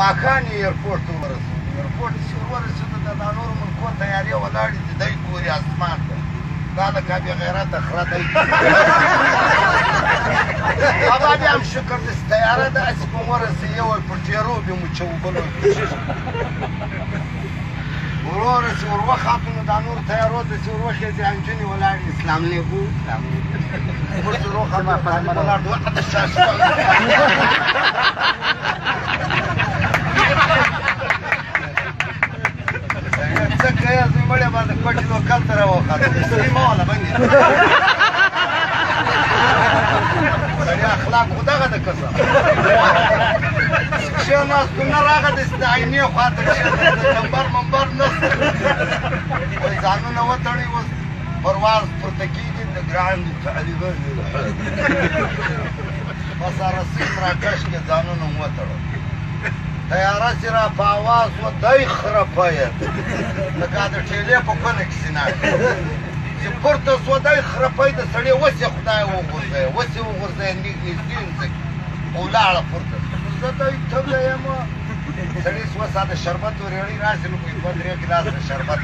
ماښام یې ایرپورټ ته ورسېدو ایرپورټ چې ورسېدو د دا نورو ملکو تیارې ولاړې دي دی ګوري اسمان ته دا لکه بې غیرته خره دی بابا بیا هم شکر دی چې تیاره داسې په ورسېد یو په ټیرو بیا مو چوبلو ورورسې ور وخاطو نو دا نور تیارو ته چې ور وخېځې نجونې ولاړې اسلام علیکم موږ ور وخاطو ولاړ دوه د شاشه څنګه یې زه مړی باندې کوټې لوکل ته راوخاطو سیمه والا باندې سړي اخلاق خو دغه ده که څه کښېناستو نه راغلې د عینې خواته کښېناستو نمبر منبر نشته وایي ځانونه وتړئ اوس پرواز پورته کېږي د ګران طالبان بس رسید راکش کې ځانونه وتړل تیاره چې را په اواز و دی خرپیه لکه د ټیلې په کونه کښې ناست چې پورته سوه دی خرپی د سړي اوس یې خدای وغورځوي اوس یې وغورځوي نږدې ځمکې ولاړه پورته زه دی تږی یم سړي سوه ساده شربت ورېړی راسي نو کوي دوه درې ګیلاسه شربت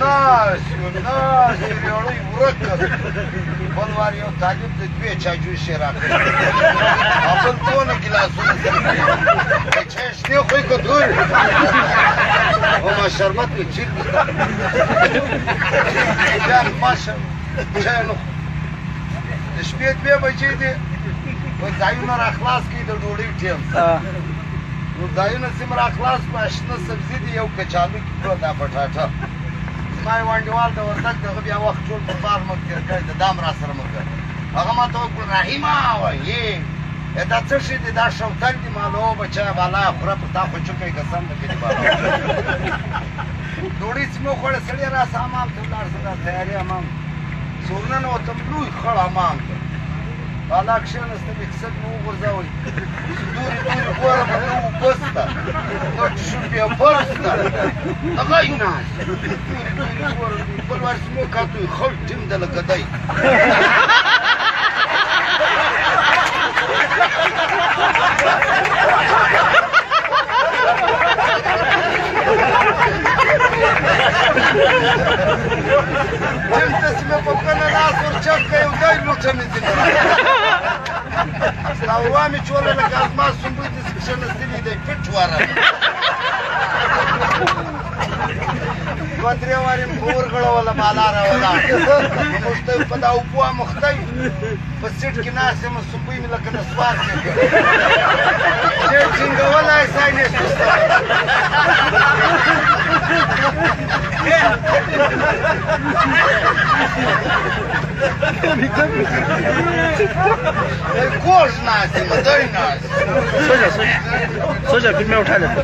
ناست یو ناست رېړی ورکه بل وار یو طالب د دوې چاجوشې راکړې او بل دونه ګیلاسونه سره چای شنې خوی که دور او ما شربت مې چیرته بیا ماشه چای نه د شپې 2 بجې دي ځایونه را خلاص کړي د ډوډۍ ټیم نو ځایونه سیم را خلاص کړو شنه سبزي دي یو کچالو کې پروت دا پټاټه زما یو انډیوال د وردګ دغه بیا وخت ټول په بار مه تېر کړی د دام را سره مه کړی هغه ما ته وکړل رحیمه وایي دا څه شي دي دا شوتل دي مالو بچیه بالا خوره په تا خو چوکۍ قسم د کلي بالا ډوډۍ چې مې وخوړه سړی راسه حمام ته ولاړ زه دا تیارې حمام څورنه وتم لوی خړ حمام ته بالا کښېناستم اکسل مې وغورځوئ دورې دورې ګوره په ته اوبه سته نو ټیشو پیپر سته هغه یې ناست دورې دورې ګوره بل وار چې مې وکتل خړ ټیم ده لکه دی ټیم ته چې مې په کونه لاس ورچت کړی یو دی لوټه مې ځینې ستا وروا مې چوله لکه ازما سنبوی ته چې کښېنستلي دی فټ واره 2-3 وارې مې په ورغړوله بالا راولاړ نو موږ ته په دا اوبو اموخته یو په سیټ کې ناست یم سنبوی مې لکه نسوار کې کړ ډېر ټینګولی سای نه سوستولی कोर्स नासी मदई नासी सोचा फिर मैं उठा लेता